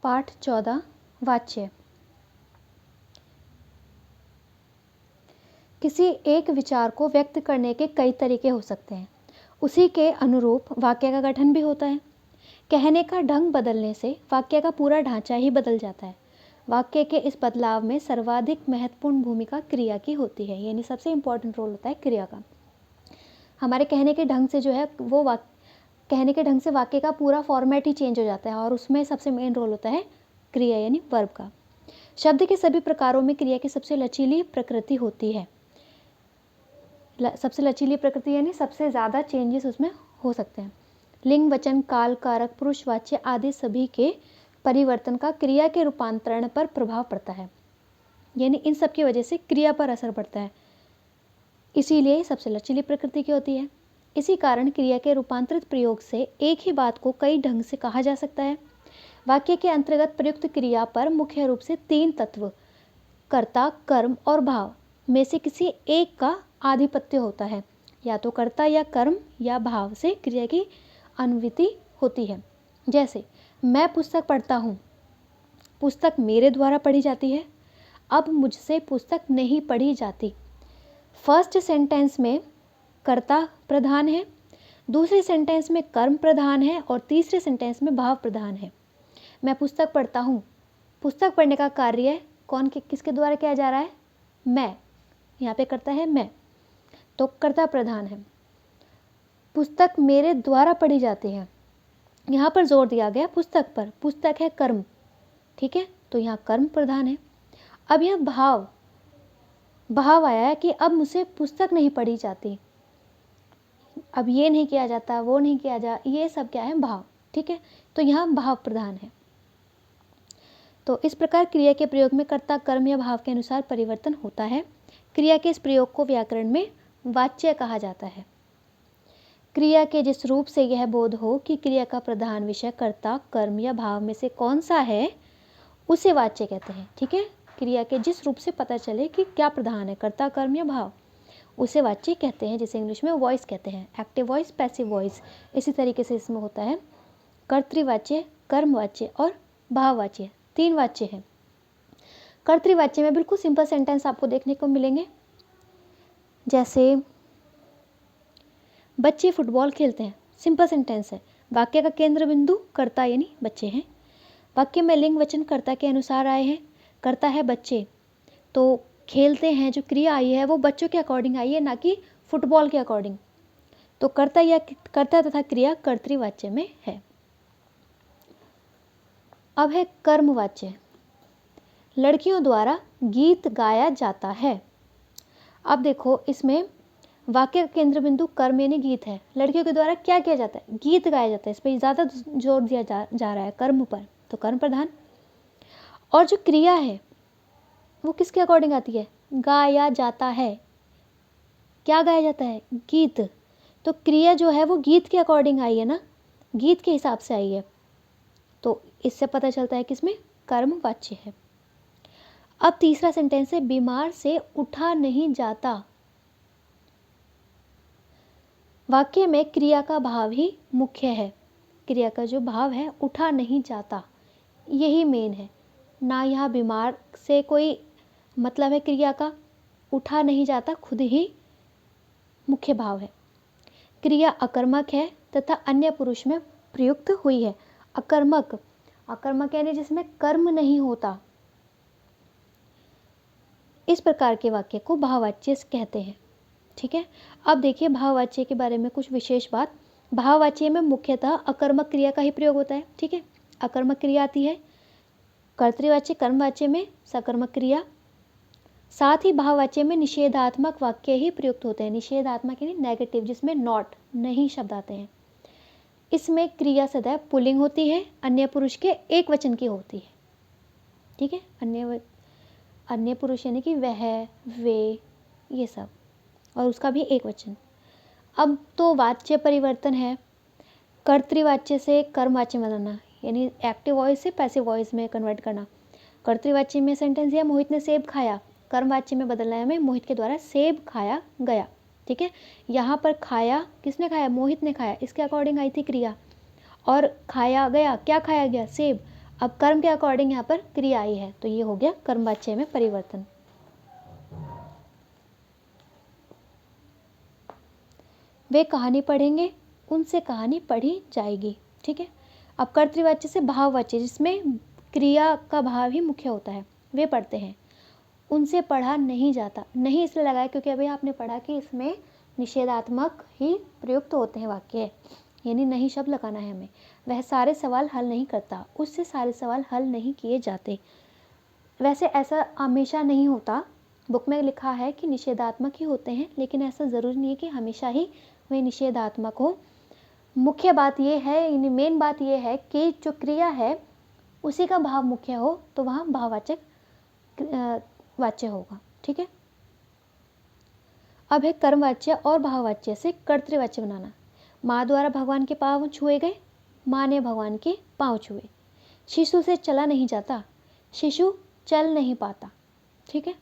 पाठ 14 वाच्य। किसी एक विचार को व्यक्त करने के कई तरीके हो सकते हैं, उसी के अनुरूप वाक्य का गठन भी होता है। कहने का ढंग बदलने से वाक्य का पूरा ढांचा ही बदल जाता है। वाक्य के इस बदलाव में सर्वाधिक महत्वपूर्ण भूमिका क्रिया की होती है, यानी सबसे इम्पोर्टेंट रोल होता है क्रिया का। हमारे कहने के ढंग से जो है वो कहने के ढंग से वाक्य का पूरा फॉर्मेट ही चेंज हो जाता है, और उसमें सबसे मेन रोल होता है क्रिया यानी वर्ब का। शब्द के सभी प्रकारों में क्रिया की सबसे लचीली प्रकृति होती है। सबसे लचीली प्रकृति यानी सबसे ज़्यादा चेंजेस उसमें हो सकते हैं। लिंग, वचन, काल, कारक, पुरुषवाच्य आदि सभी के परिवर्तन का क्रिया के रूपांतरण पर प्रभाव पड़ता है, यानी इन सब की वजह से क्रिया पर असर पड़ता है, इसीलिए सबसे लचीली प्रकृति की होती है। इसी कारण क्रिया के रूपांतरित प्रयोग से एक ही बात को कई ढंग से कहा जा सकता है। वाक्य के अंतर्गत प्रयुक्त क्रिया पर मुख्य रूप से 3 तत्व कर्ता, कर्म और भाव में से किसी एक का आधिपत्य होता है। या तो कर्ता या कर्म या भाव से क्रिया की अनुवृत्ति होती है। जैसे मैं पुस्तक पढ़ता हूँ, पुस्तक मेरे द्वारा पढ़ी जाती है, अब मुझसे पुस्तक नहीं पढ़ी जाती। फर्स्ट सेंटेंस में कर्ता प्रधान है, दूसरे सेंटेंस में कर्म प्रधान है और तीसरे सेंटेंस में भाव प्रधान है। मैं पुस्तक पढ़ता हूँ, पुस्तक पढ़ने का कार्य किसके द्वारा किया जा रहा है? मैं, यहाँ पे करता है मैं, तो कर्ता प्रधान है। पुस्तक मेरे द्वारा पढ़ी जाती है, यहाँ पर जोर दिया गया पुस्तक पर, पुस्तक है कर्म, ठीक है, तो यहाँ कर्म प्रधान है। अब यहाँ भाव आया है कि अब मुझसे पुस्तक नहीं पढ़ी जाती, अब ये नहीं किया जाता, वो नहीं किया जा, ये सब क्या है? भाव, ठीक है, तो यहाँ भाव प्रधान है। तो इस प्रकार क्रिया के प्रयोग में कर्ता, कर्म या भाव के अनुसार परिवर्तन होता है। क्रिया के इस प्रयोग को व्याकरण में वाच्य कहा जाता है। क्रिया के जिस रूप से यह बोध हो कि क्रिया का प्रधान विषय कर्ता, कर्म या भाव में से कौन सा है, उसे वाच्य कहते हैं, ठीक है। क्रिया के जिस रूप से पता चले कि क्या प्रधान है, कर्ता, कर्म या भाव, उसे वाच्य कहते हैं, जिसे इंग्लिश में वॉइस कहते हैं, एक्टिव वॉइस, पैसिव वॉइस। इसी तरीके से इसमें होता है कर्तृवाच्य, कर्मवाच्य और भाववाच्य, 3 वाच्य हैं। कर्तृवाच्य में बिल्कुल सिंपल सेंटेंस आपको देखने को मिलेंगे, जैसे बच्चे फुटबॉल खेलते हैं, सिंपल सेंटेंस है। वाक्य का केंद्र बिंदु कर्ता यानी बच्चे हैं। वाक्य में लिंग वचन कर्ता के अनुसार आए हैं, कर्ता है बच्चे, तो खेलते हैं जो क्रिया आई है वो बच्चों के अकॉर्डिंग आई है, ना कि फुटबॉल के अकॉर्डिंग। तो कर्ता तथा क्रिया कर्तृवाच्य में है। अब है कर्मवाच्य। लड़कियों द्वारा गीत गाया जाता है। अब देखो, इसमें वाक्य का केंद्र बिंदु कर्म यानी गीत है, लड़कियों के द्वारा क्या किया जाता है? गीत गाया जाता है, इस पर ज़्यादा जोर दिया जा रहा है कर्म पर, तो कर्म प्रधान। और जो क्रिया है वो किसके अकॉर्डिंग आती है? गाया जाता है। क्या गाया जाता है? गीत। तो क्रिया जो है वो गीत के अकॉर्डिंग आई है ना, गीत के हिसाब से आई है, तो इससे पता चलता है कि इसमें कर्म वाच्य है। अब तीसरा सेंटेंस है बीमार से उठा नहीं जाता। वाक्य में क्रिया का भाव ही मुख्य है, क्रिया का जो भाव है उठा नहीं जाता, यही मेन है ना। यहाँ बीमार से कोई मतलब है क्रिया का, उठा नहीं जाता खुद ही मुख्य भाव है। क्रिया अकर्मक है तथा अन्य पुरुष में प्रयुक्त हुई है। अकर्मक, अकर्मक यानी जिसमें कर्म नहीं होता, इस प्रकार के वाक्य को भाववाच्य कहते हैं, ठीक है। अब देखिए भाववाच्य के बारे में कुछ विशेष बात। भाववाच्य में मुख्यतः अकर्मक क्रिया का ही प्रयोग होता है, ठीक है। अकर्मक क्रिया आती है। कर्तृवाच्य, कर्मवाच्य में सकर्मक क्रिया। साथ ही भाववाच्य में निषेधात्मक वाक्य ही प्रयुक्त होते हैं। निषेधात्मक यानी नेगेटिव, जिसमें नॉट, नहीं शब्द आते हैं। इसमें क्रिया सदैव पुल्लिंग होती है, अन्य पुरुष के एक वचन की होती है, ठीक है। अन्य पुरुष यानी कि वह, वे, ये सब, और उसका भी एक वचन। अब तो वाच्य परिवर्तन है, कर्तृवाच्य से कर्मवाच्य में बदलना, यानी एक्टिव वॉइस से पैसिव वॉइस में कन्वर्ट करना। कर्तृवाच्य में सेंटेंस है मोहित ने सेब खाया, कर्मवाच्य में बदलना है हमें मोहित के द्वारा सेब खाया गया, ठीक है। यहाँ पर खाया किसने खाया? मोहित ने खाया, इसके अकॉर्डिंग आई थी क्रिया। और खाया गया, क्या खाया गया? सेब। अब कर्म के अकॉर्डिंग यहाँ पर क्रिया आई है, तो ये हो गया कर्मवाच्य में परिवर्तन। वे कहानी पढ़ेंगे, उनसे कहानी पढ़ी जाएगी। ठीक है, अब कर्तृवाच्य से भाववाच्य, जिसमें क्रिया का भाव ही मुख्य होता है। वे पढ़ते हैं, उनसे पढ़ा नहीं जाता। नहीं इसलिए लगाया क्योंकि अभी आपने पढ़ा कि इसमें निषेधात्मक ही प्रयुक्त होते हैं वाक्य, यानी नहीं शब्द लगाना है हमें। वह सारे सवाल हल नहीं करता, उससे सारे सवाल हल नहीं किए जाते। वैसे ऐसा हमेशा नहीं होता, बुक में लिखा है कि निषेधात्मक ही होते हैं, लेकिन ऐसा ज़रूरी नहीं है कि हमेशा ही वे निषेधात्मक हो। मुख्य बात ये है, यानी मेन बात ये है कि जो क्रिया है उसी का भाव मुख्य हो तो वहाँ भाववाचक वाच्य होगा। ठीक है, अब है कर्मवाच्य और भाववाच्य से कर्तृवाच्य बनाना। माँ द्वारा भगवान के पाँव छुए गए, माँ ने भगवान के पाँव छुए। शिशु से चला नहीं जाता, शिशु चल नहीं पाता। ठीक है,